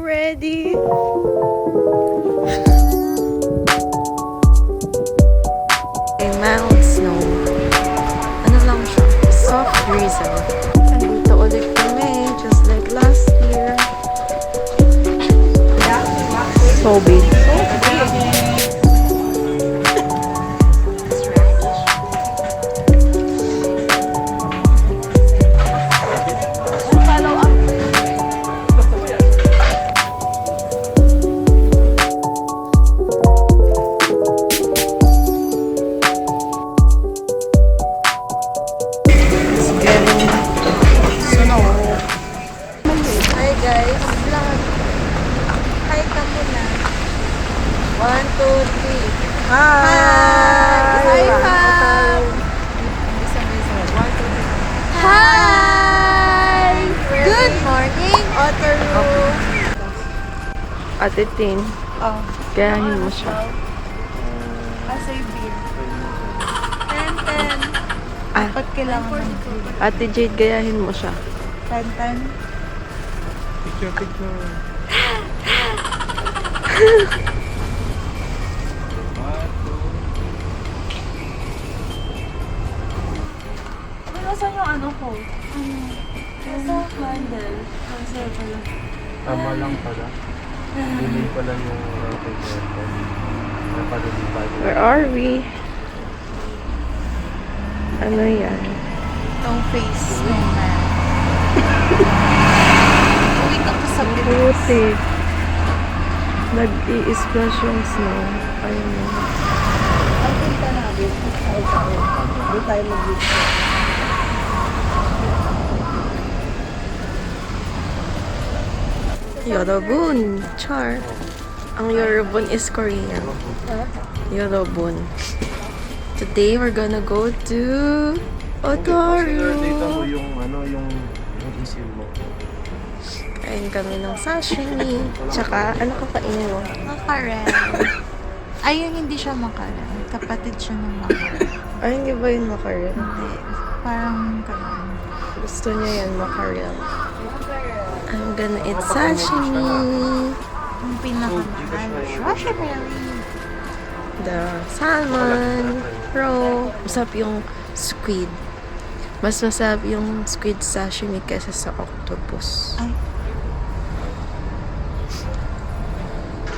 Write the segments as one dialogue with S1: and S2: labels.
S1: ready? A mild snow. Ano lang siya? Soft drizzle. Nandito ulit kami, just like last year. So big. Hi guys, vlog. Hi ka muna. 1, 2, 3. Hi! Hi, Pam! Hi! Good morning, Otaru! Ate Tin, gayahin mo siya.
S2: Asay beer. 10-10.
S1: Ah,
S2: Ba't kailangan ng beer?
S1: Ate Jade, gayahin mo siya.
S2: 10-10.
S3: Picture.
S2: Nasaan yung ano ko? Nasa candle. Nasa pala.
S3: Tama lang pala. Hindi pala yung rocket aircon.
S1: Where are we? Ano yan?
S2: Itong face snowman. Uwi ka to sa
S1: Puti. Nag-i-splash yung snow. Ayun mo.
S2: Ang punta namin. Doon tayo mag-video.
S1: Yorobun. Char. Ang Yorobun is Korean. Yorobun. Today we're gonna go to Otaru.
S3: Data mo yung ano, yung isip mo.
S1: Kain kami ng sashimi. Tsaka, ano kakainin mo?
S2: Makarel. Ay, yung hindi siya makarel. Kapatid siya ng makarel.
S1: Ay, hindi ba yun makarel?
S2: Parang ganun.
S1: Gusto niya yan makarel. I'm gonna eat sashimi.
S2: Yung pinakamahal. Raspberry.
S1: The salmon. Raw. Masarap yung squid. Mas masarap yung squid sashimi kaysa sa octopus.
S2: Ay.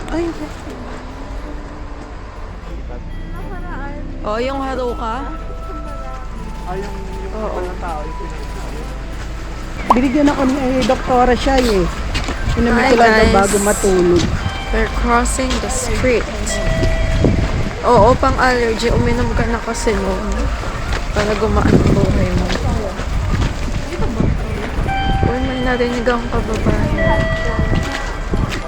S1: Ay, oh, yung haruka?
S3: Ay, yung
S1: Oo.
S3: tao, yung pinagsasabi.
S4: Binigyan ako ni doktora siya eh. Inumin
S1: Hi,
S4: ko lang daw
S1: guys.
S4: bago matulog.
S1: We're crossing the street. Oo, pang allergy. Uminom ka na kasi noon. Para gumaan ang buhay mo. Uy, may narinig akong kababayan.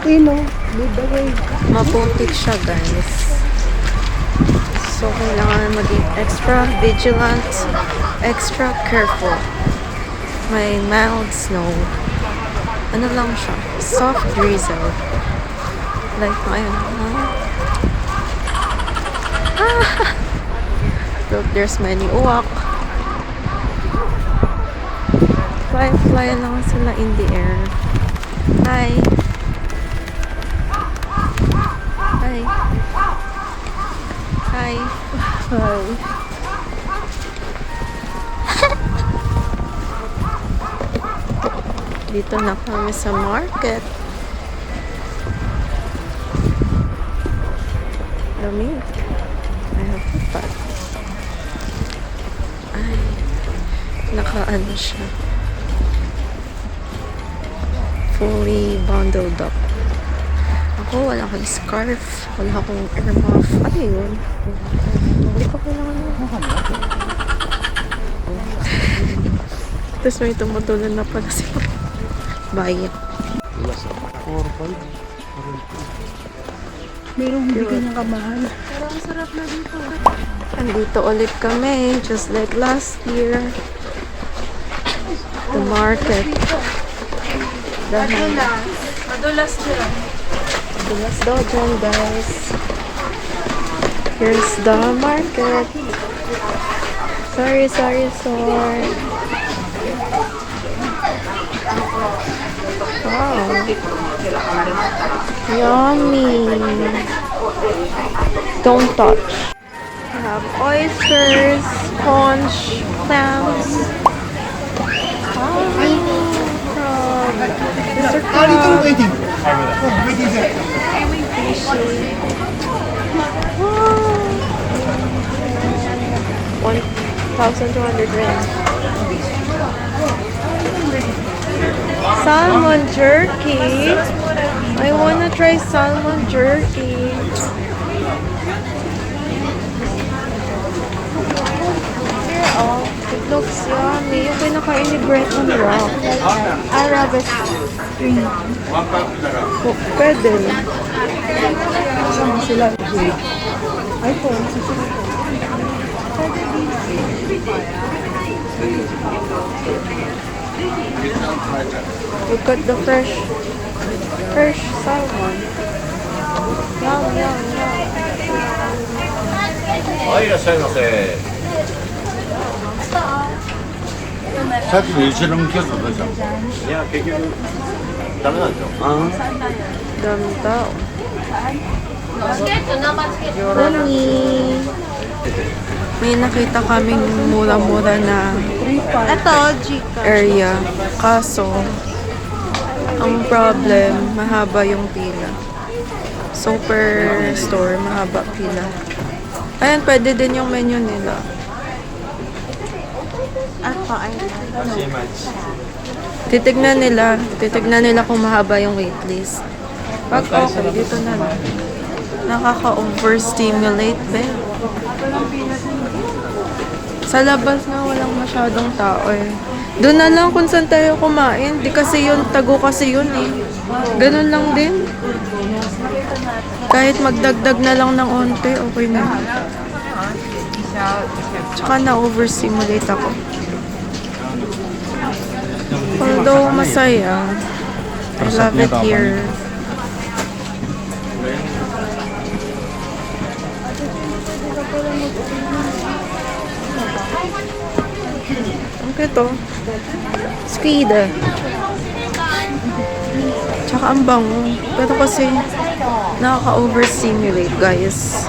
S4: Tino, lead the way.
S1: Maputik siya, guys. So, kailangan maging extra vigilant, extra careful. May mild snow. Ano lang siya? Soft drizzle. Like my Look, there's many uwak. Fly lang sila in the air. Hi. Hi. Hi. Hi. Dito na kami sa market. Lamig. I have a bag. Ay. Nakaano siya. Fully bundled up. Ako, wala akong scarf. Wala akong earmuff. Ano yun? Hindi ko kailangan mo. Tapos may tumutulan na pala sila. Bye.
S3: 4-5.
S4: Merong hindi kanyang kamahal.
S2: Pero ang sarap na dito.
S1: Andito ulit kami, just like last year. The market. Dahil
S2: Madulas dyan.
S1: Dulas daw dyan, guys. Here's the market. Sorry. Wow. Yummy. Don't touch. We have oysters, conch, clams. Mr. Crab.
S5: waiting. Waiting there.
S1: 1,200 rand. Salmon jerky. I wanna try salmon jerky. Here, oh, it looks yummy. Yung kinakain ni Breton Rock.
S2: Arabic string.
S1: Oh, pwede.
S4: Saan sila? iPhone.
S1: Look at the fresh salmon. Yum, yum, yum.
S6: はい、いらっしゃいませ。さっきの一覧キャストどうしたの？いや、結局ダメなんですよ。
S1: Dami tao. Yummy. May nakita kaming mura-mura na
S2: Ito, Gcash.
S1: area. Kaso, ang problem, mahaba yung pila. So, per store, mahaba pila. Ayan, pwede din yung menu nila.
S2: Ito, ay.
S1: Titignan nila kung mahaba yung waitlist. Pag okay, dito na lang. Nakaka-overstimulate ba? Sa labas nga walang masyadong tao eh. Doon na lang kung saan tayo kumain. Di kasi yun, tago kasi yun eh. Ganun lang din. Kahit magdagdag na lang ng onte, okay na. Tsaka na-overstimulate ako. Although masaya, I love it here. Ang kito. Squid. Tsaka ang bango. Pero kasi nakaka-overstimulate, guys.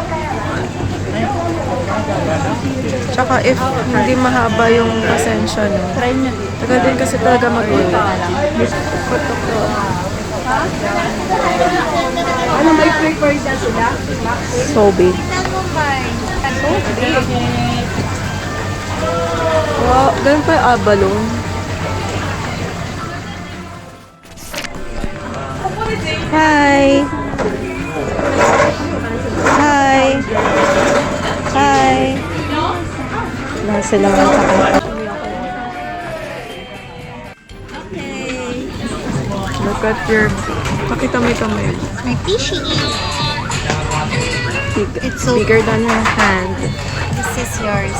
S1: Tsaka if hindi mahaba yung pasensya nyo, tagal din kasi talaga mag-uwi.
S4: Ano may prepared na sila?
S1: Sobe. Wow, ganun pa yung abalone. Hi! Hi! Hi! Wala silang kanta-kanta. Look at your... Pakita mo yung kamay.
S2: May fishy. It's so
S1: Bigger than your hand.
S2: This is yours.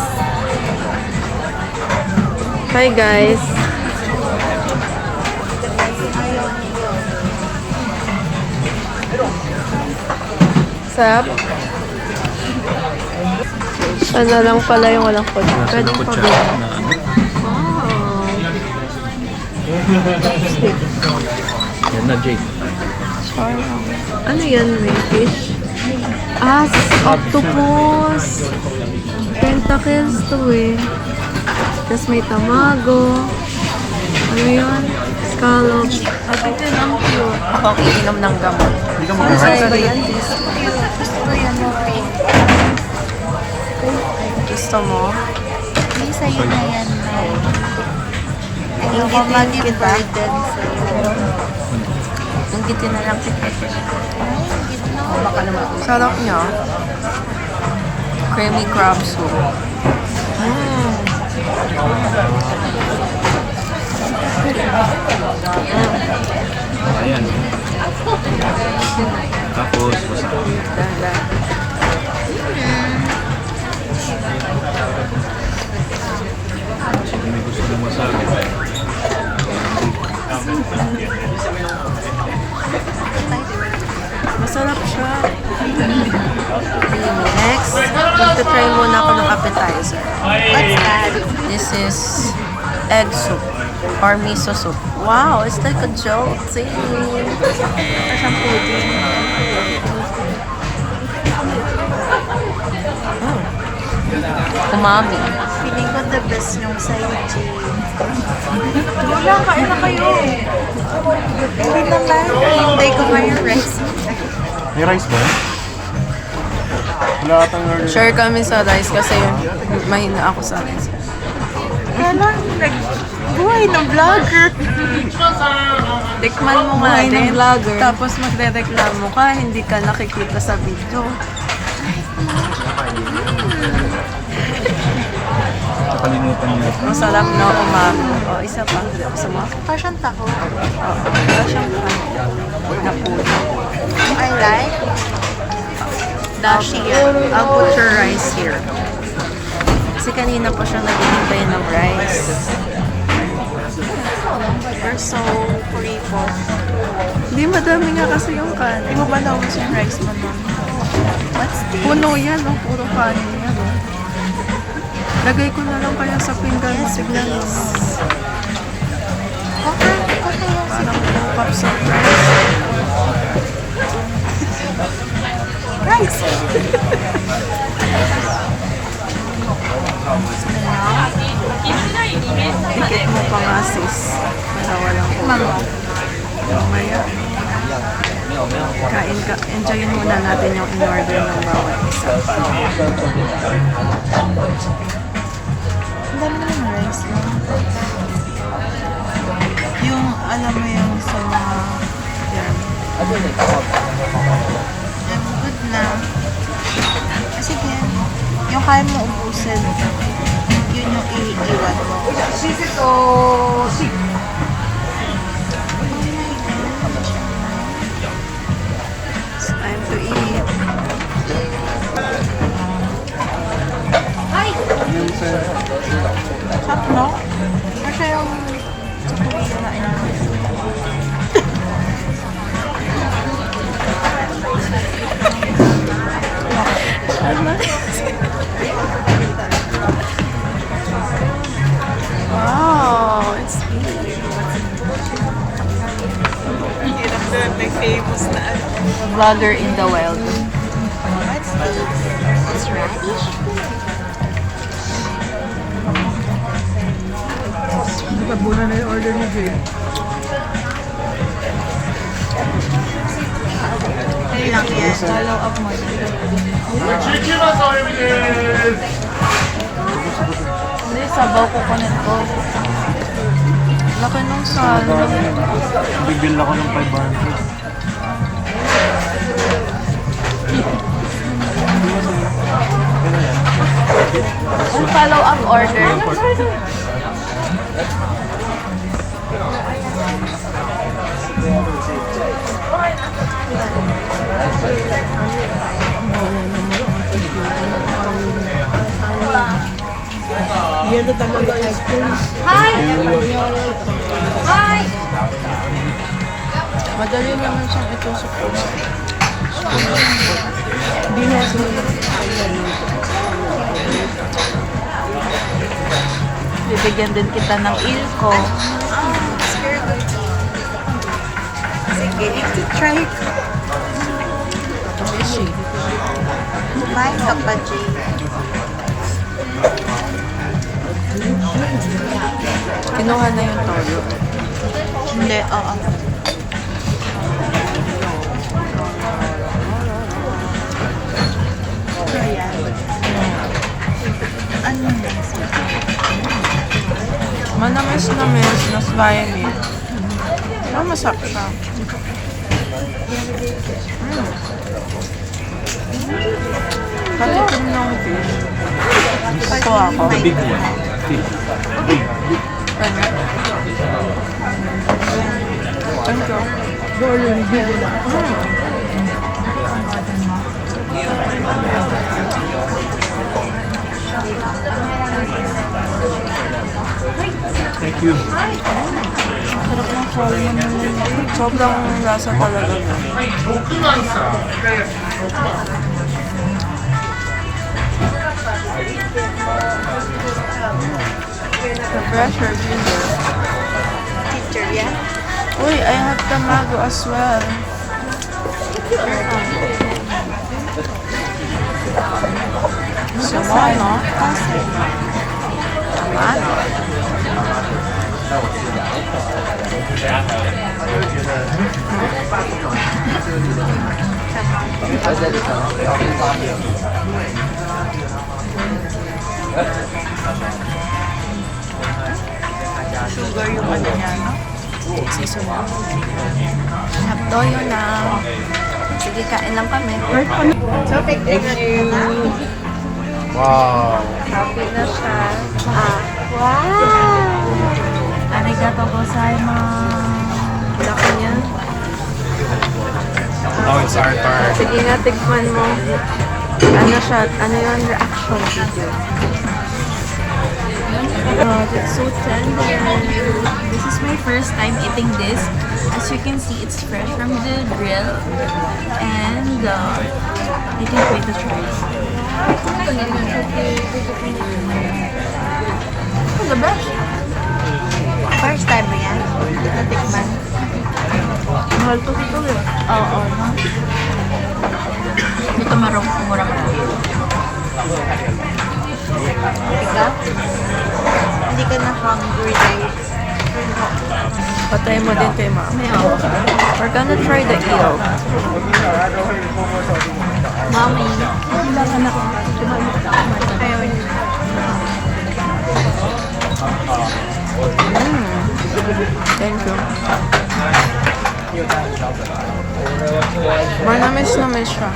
S1: Hi guys! Sap? Ano lang pala yung walang kotse. Pwedeng pabili.
S3: Yan na, Jake.
S1: Ano yan, may fish? Ah, octopus! Tentacles to eh. Tapos may tamago. Ano yun? Scallop. At ito ang pure. Ako ang iinom ng gamot. Arthritis.
S2: Gusto yan mo, Pink.
S1: Gusto mo?
S2: Hindi sa'yo na yan, Mel. Ayoko mag-burden sa'yo.
S1: Inggitin na lang kita.
S2: Ay, gitna.
S1: Sarap niya. Creamy crab soup.
S3: Ayan. Tapos, wasabi.
S1: Dala.
S3: Sige, may gusto ng wasabi.
S1: Masarap siya. Next, magta-try muna ako ng appetizer.
S2: What's that?
S1: This is egg soup. Or miso soup. Wow, it's like a joke. See? Parang pudding. Umami.
S2: Feeling ko the best yung sa'yo, Jay. Wala, kain na kayo. Hindi naman. Hintay ko pa yung rice.
S3: May rice ba? Wala atang order.
S1: Share kami sa rice kasi mahina ako sa rice.
S2: Wala, buhay ng vlogger.
S1: Tikman mo nga
S2: Buhay ng
S1: din.
S2: vlogger.
S1: Tapos magre-reklamo ka, hindi ka nakikita sa video.
S3: Nakalimutan niyo.
S1: Masarap na umami. O, isa pa. Gusto mo?
S2: Passion taco.
S1: Oo. Wala siyang na puno.
S2: I like.
S1: Dashi yan. I'll put your rice here. Kasi kanina pa siya naghihintay ng rice.
S2: You're so grateful.
S1: Hindi, madami nga kasi yung kanin.
S2: Di mo ba naubos yung rice mo nun? What's this?
S1: Puno yan, oh. Puro kanin yan, oh. Lagay ko na lang kaya sa pinggan. Tignan mo.
S2: Okay, okay.
S1: Parang cups of rice.
S2: Rice!
S1: Dikit mo pa nga, sis. Para walang
S2: Mama.
S1: mamaya. Kain ka. Enjoyin muna natin yung in-order ng bawat isa.
S2: Ang dami naman rice lang. Yung, alam mo yung sa mga,
S1: Yan.
S2: yung good na. Sige, yung kaya mo ubusin, yun yung iiwan mo.
S1: It's time to eat.
S2: Sarap, no? Kasi yung sa Korea na
S1: Wow, it's big.
S2: famous na
S1: Vlogger in the wild.
S2: It's radish.
S4: Hindi pa muna na yung order ni Jay.
S2: Ayun lang yan. Follow up mo.
S1: Hindi, sabaw ko kunin ko. Laki ng salo.
S3: Bigil ako ng 500.
S1: Ang follow-up order.
S4: Yelo talaga ice cream.
S1: Madali naman siyang itusok ko.
S4: Hindi na sila.
S2: Bibigyan din kita ng ilko. Sige, try ko.
S1: Fishy.
S2: Kumain ka pa, Jay.
S1: Kinuha na yung toyo.
S2: Hindi, oo. Ano na?
S1: Manamis-namis na slimy. Ah, masarap siya. Palitin ng fish. Gusto ako.
S3: Big one.
S1: Ano? Thank you.
S4: Order ni Jay.
S3: Thank you.
S1: Sobrang lasa talaga. The pressure ginger.
S2: chichirya?
S1: Uy, I have tamago as well. Gusto mo, no?
S2: Sugar yung ano niya, no?
S1: Seasonal. Hapdoyo na. Sige, kain lang kami.
S2: So, picture na na.
S6: Wow.
S1: Happy na siya.
S2: Wow! Arigato gozaimasu.
S1: Laki niya.
S3: Oh, it's our turn.
S1: Sige nga, tigman mo. Ano siya? Ano yung reaction video?
S2: Oh, that's so tender. This is my first time eating this. As you can see, it's fresh from the grill. And I can't wait to try it. The best. First time mo yan? Natikman.
S1: Mahal to dito eh.
S2: Oo, no? Ito murang na. Ikaw? Hindi ka na hungry, guys.
S1: Patay mo din kay mama. We're gonna try the eel.
S2: Mommy. Ayaw niya.
S1: Thank you. Manamis siya.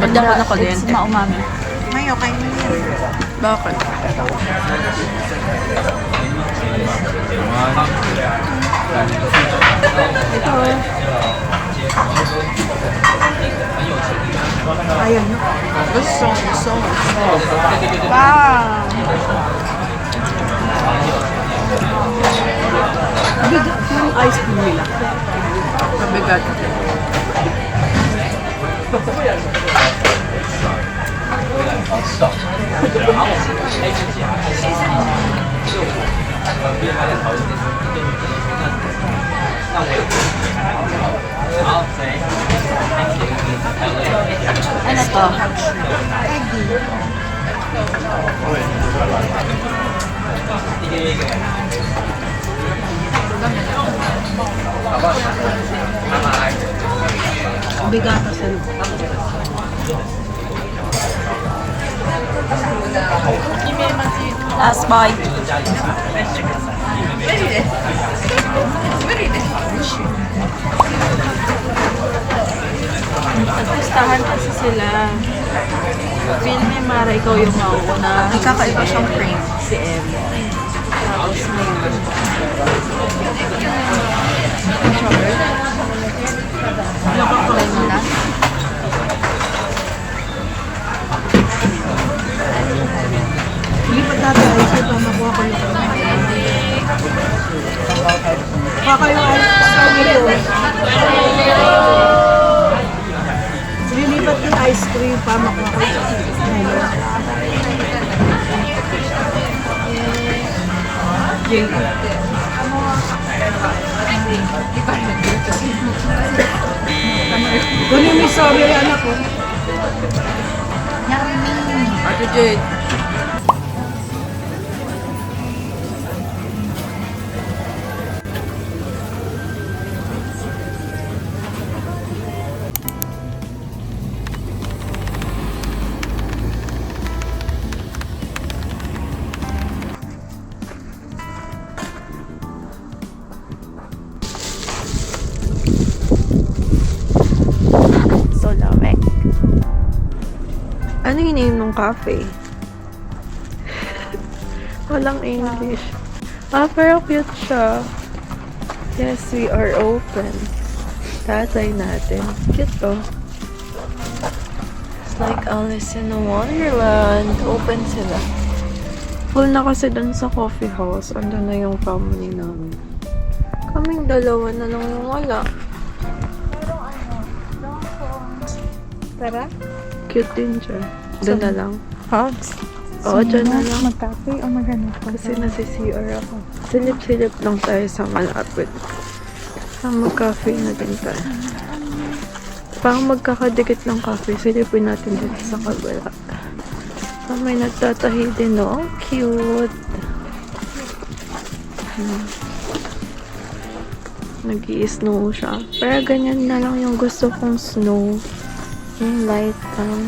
S1: Ba't ako
S2: It's
S1: nakalyente?
S2: maumami. May okay na yan.
S1: Bakit?
S2: Ayun.
S1: Gusto.
S2: Wow!
S4: Yung ice cream nila.
S1: Mabigat.
S2: Ano to?
S4: Bigatas ano.
S2: Last bite.
S1: Gustahan kasi sila. Feel me, Mara, ikaw yung mauuna.
S2: May kakaiba siyang frame.
S1: Si Em. Tapos ngayon.
S2: Nakakain mo na.
S4: Lipat natin ice cream para makuha ko yung kuha kayo lilipat yung ice cream para makuha ko Ganun yung sabi yung anak ko.
S1: Ate Jade. So lamig. Ano yung name ng cafe? Walang English. Pero cute siya. Yes, we are open. Tatay natin. Cute to. It's like Alice in Wonderland. Open sila. Full na kasi dun sa coffee house. Andun na yung family namin. Kaming dalawa na lang yung wala.
S2: Tara.
S1: Cute din siya. Doon na lang.
S2: Hugs.
S1: Oo, dyan na lang.
S4: Mag-cafe o mag-ano pa?
S1: Kasi nasi-CR ako. Silip-silip lang tayo sa malapit. Mag-cafe na din tayo. Parang magkakadikit ng cafe. Silipin natin dito sa kabila. May nagtatahi din, no? Cute! Nag-i-snow siya. Pero ganyan na lang yung gusto kong snow. Yung light lang.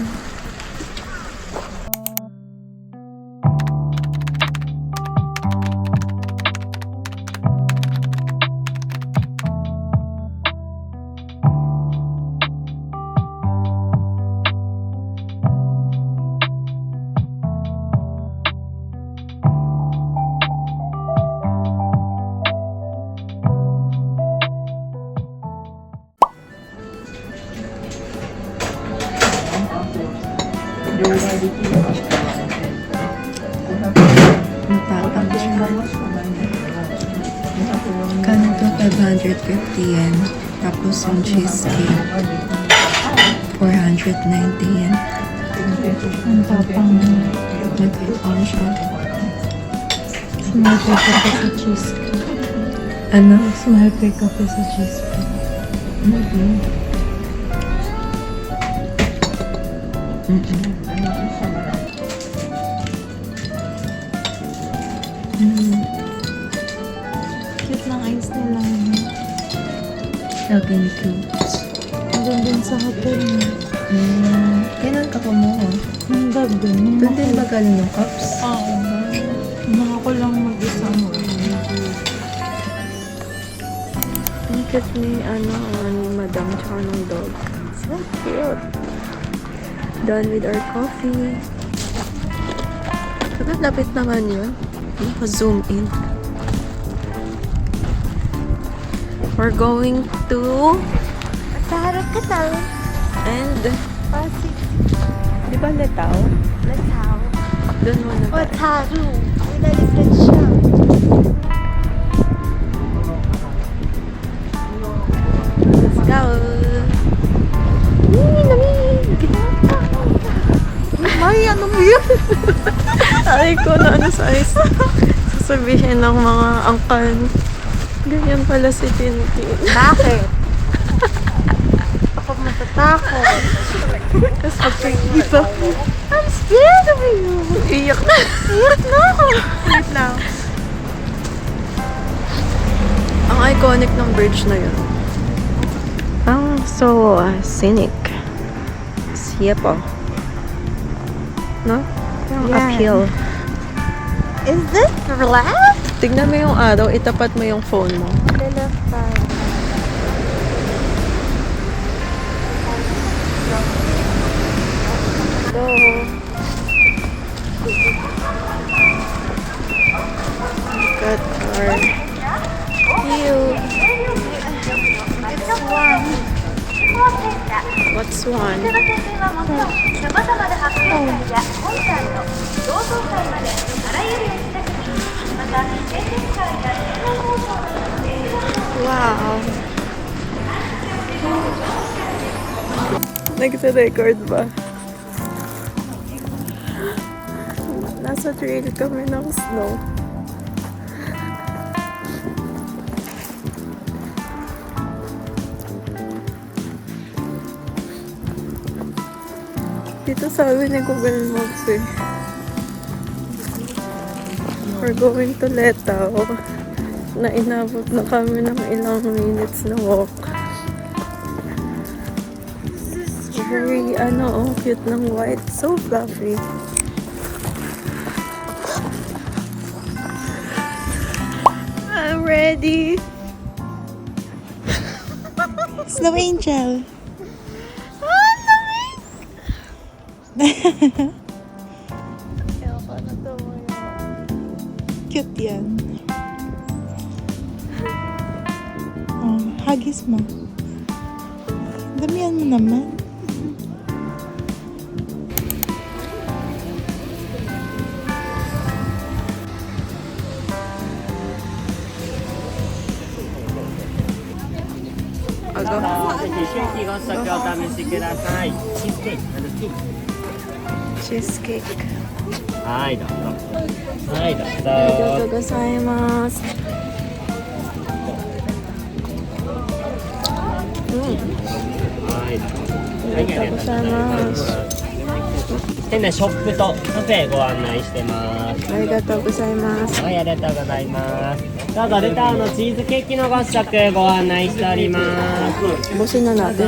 S1: Ganito 550 yen. Tapos yung cheesecake 490 yen.
S4: Ang tapang
S1: Matapang siya.
S4: small pay kape sa cheesecake.
S1: Ano?
S4: Small pay kape sa cheesecake.
S1: Cute ng ice nila. Laging cute.
S4: Doon din sa hotel niya.
S1: Kailan ka kumuha?
S4: Nung gabi.
S1: Doon din ba galing yung cups?
S4: Oo. Nung ako lang mag-isa mo.
S1: Ang cute ni, madam tsaka ng dog. So cute. Done with our coffee. Lapit naman yun. Zoom in. We're going to
S7: Tarukatal.
S1: and
S7: Pasig.
S1: di ba Letaw?
S7: Lataw.
S1: Doon muna
S7: O
S1: tayo.
S7: taru. Pinalitan siya.
S1: Let's go! Ay, ano mo yun? Ay ko na ano sa ice. Sasabihin ng mga angkan. Ganyan pala si Tintin.
S7: Bakit? Ako matatakot.
S1: Tapos pagkikita.
S7: I'm scared of you.
S1: Iyak na.
S7: Iyak na ako.
S1: Wait lang. Ang iconic ng bridge na yun. Ang so scenic. Siya po. No? Yung
S7: Yeah.
S1: uphill.
S7: Is this left?
S1: Tignan mo yung araw, itapat mo yung phone mo.
S7: The left side.
S1: Hello. Look at our view.
S7: It's one.
S1: What's one?
S7: 様々な発表会やコンサート、同窓会まであらゆる施設にまた演説会や映画放送などの映画
S1: Wow. Nagsa-record ba? Nasa trail kami ng snow. Dito sabi ni Google Maps eh. We're going to Letaw. Na inabot na kami ng ilang minutes na walk. Very, cute ng white. So fluffy. I'm ready.
S4: Snow Angel.
S1: Ayoko na tumayo.
S4: Cute yan. Oh, hagis mo. Damihan mo naman.
S1: Aga.
S3: シェイキーが先お試しください。チーズケーキ、チーズ。
S1: Cheesecake.
S3: はいどうぞはいどうぞ
S1: Arigatou gozaimasu. Mm.
S3: はいどうぞはいありがとうございます店内ショップとカフェご案内してます
S1: Arigatou gozaimasu.
S3: はいありがとうございますどうぞレターのチーズケーキのご試食ご案内しております
S1: Busin na natin.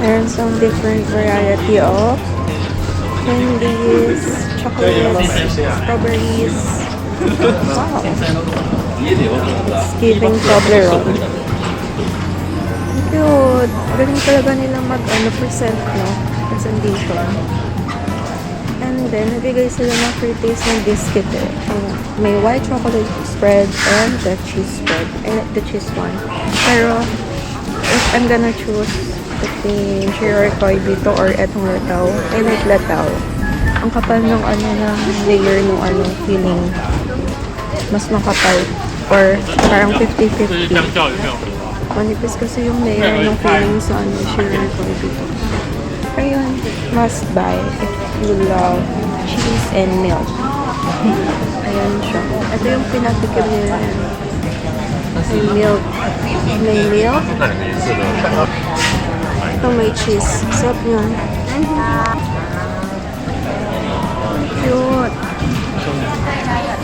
S1: Meron some different variety of candies, chocolates, strawberries. Wow. It's giving Toblerone. Cute. Galing talaga nilang present, no? Presentation. And then, nabigay sila ng free taste ng biscuit eh. May white chocolate spread and the cheese spread. I like the cheese one. Pero, if I'm gonna choose between Shirokoi dito or etong lataw, I like lataw. Ang kapal ng ng layer ng feeling. Mas makapal. Or parang 50-50. Manipis kasi yung layer ng feeling sa Shirokoi dito. Ayun, must buy if you love cheese and milk. Ayan siya. Ito yung pinatikim nila. May milk. May milk. Ito may cheese. Sarap yun. Cute.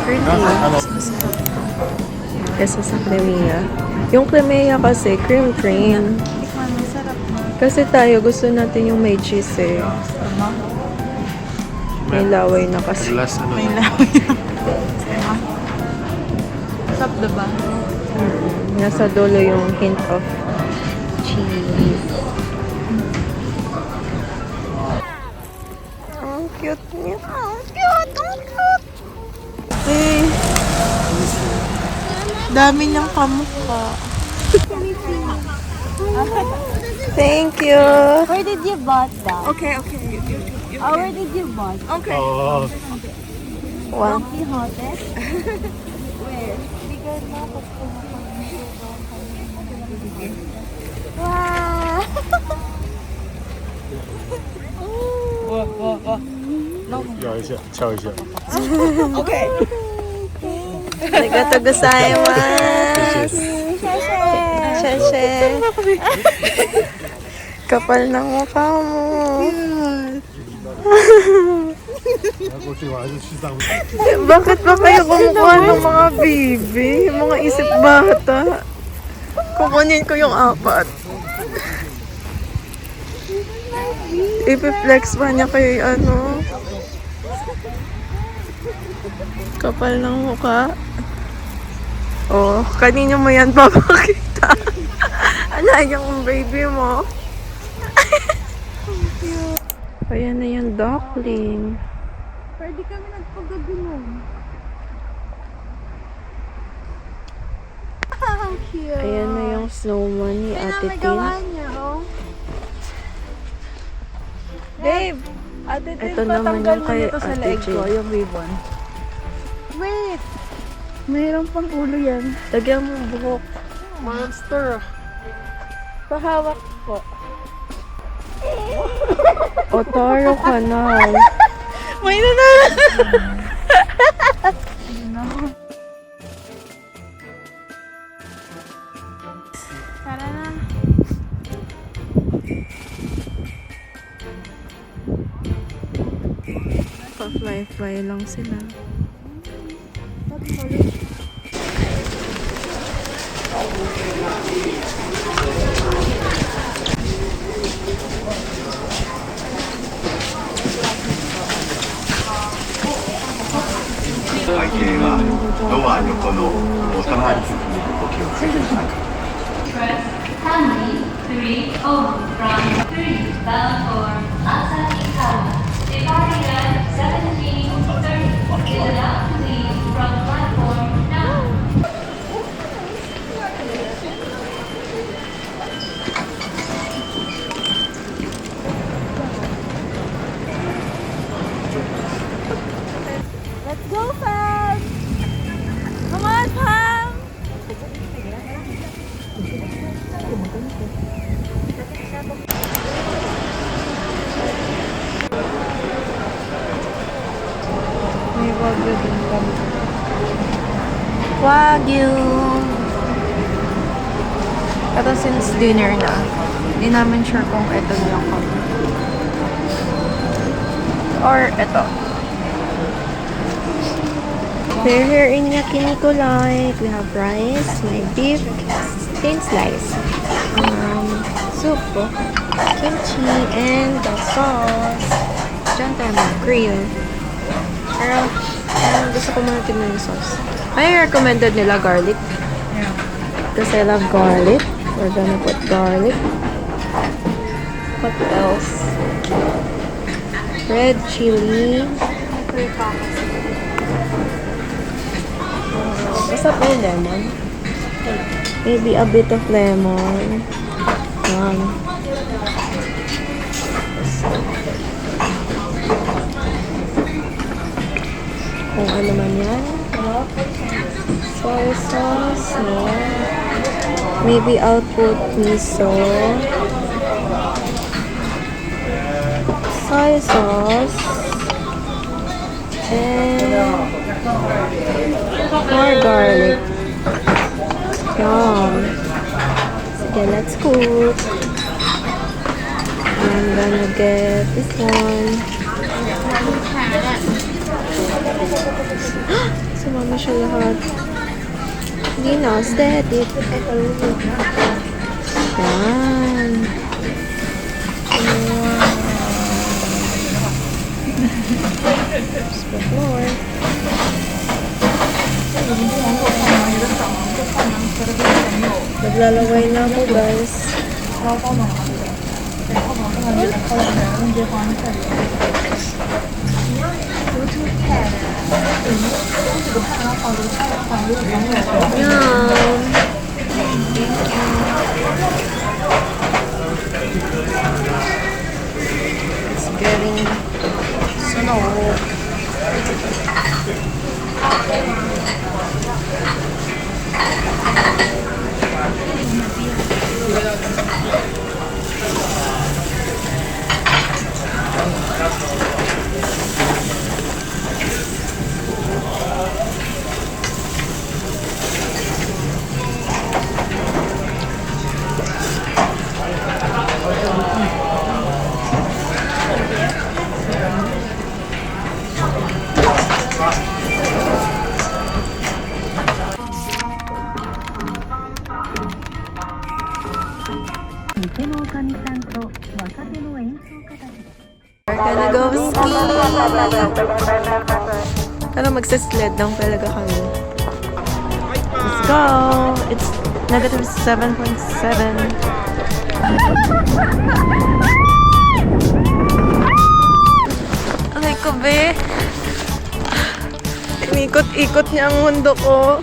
S1: Pretty. Kesa sa cremia. Yung cremia kasi, cream. Kasi tayo, gusto natin yung may cheese eh. May laway na kasi.
S3: Last ano
S2: May laway na. Sarap diba?
S1: Nasa dulo yung hint of cheese. Ang cute niya. Ang cute! Ang cute!
S2: Eh, dami niyang kamukha.
S1: Thank you!
S2: Where did you bought that?
S1: Okay.
S2: Oh, where did you bought?
S3: Oh
S1: One.
S2: Quixote? Where? Bigay mo ako Wow!
S1: Arigatou gozaimasu! Sheshe! Kapal ng mukha mo. Bakit ba kayo kumukuha ng mga baby? Mga isip bata? Kukunin ko yung 4. Ipiflex pa niya kay kapal ng mukha. Oh, kanino mo yan papakita? Ala, yung baby mo. Ayan na yung duckling.
S2: Pwede kami nagpagabi nun. How cute.
S1: Ayan na yung snowman ni Ate Tin.
S2: niya, oh.
S1: Babe!
S2: Ate Tin,
S1: Ito naman
S2: patanggal
S1: yung
S2: mo
S1: kay
S2: nito sa
S1: Ate
S2: leeg
S1: Jay.
S2: ko, yung ribbon. Wait! Mayroon pang ulo yan.
S1: Lagyan mo buhok.
S2: Monster. Pahawak po.
S1: Otaro ka na.
S2: May nanalo! Tara na.
S1: Pa-fly-fly lang sila.
S2: Let's go, fam! Come on, fam!
S1: Wagyu. Pero since dinner na, hindi namin sure kung ito yung kami. Or ito. We're here in Yakiniku Light. We have rice, my beef, thin slice, soup, kimchi, and the sauce. Diyan tayo mag-grill. Pero, gusto ko muna tignan yung sauce. Ay, recommended nila garlic. Because I love garlic. We're gonna put garlic. What else? Red chili. Basta pa yung lemon. Maybe a bit of lemon. Kung ano man yan. Soy sauce, no? Maybe I'll put miso. Soy sauce. And more garlic. Yum. Sige, let's cook. I'm gonna get this one. Sumama siya lahat. Hindi na, steady. Yan. Just put more. Naglalaway na ako, guys. Yum. It's getting snow. We're gonna go ski! Pero magsasled lang talaga kami. Let's go! It's negative 7.7. Aray ko, be! Inikot-ikot niya ang mundo ko.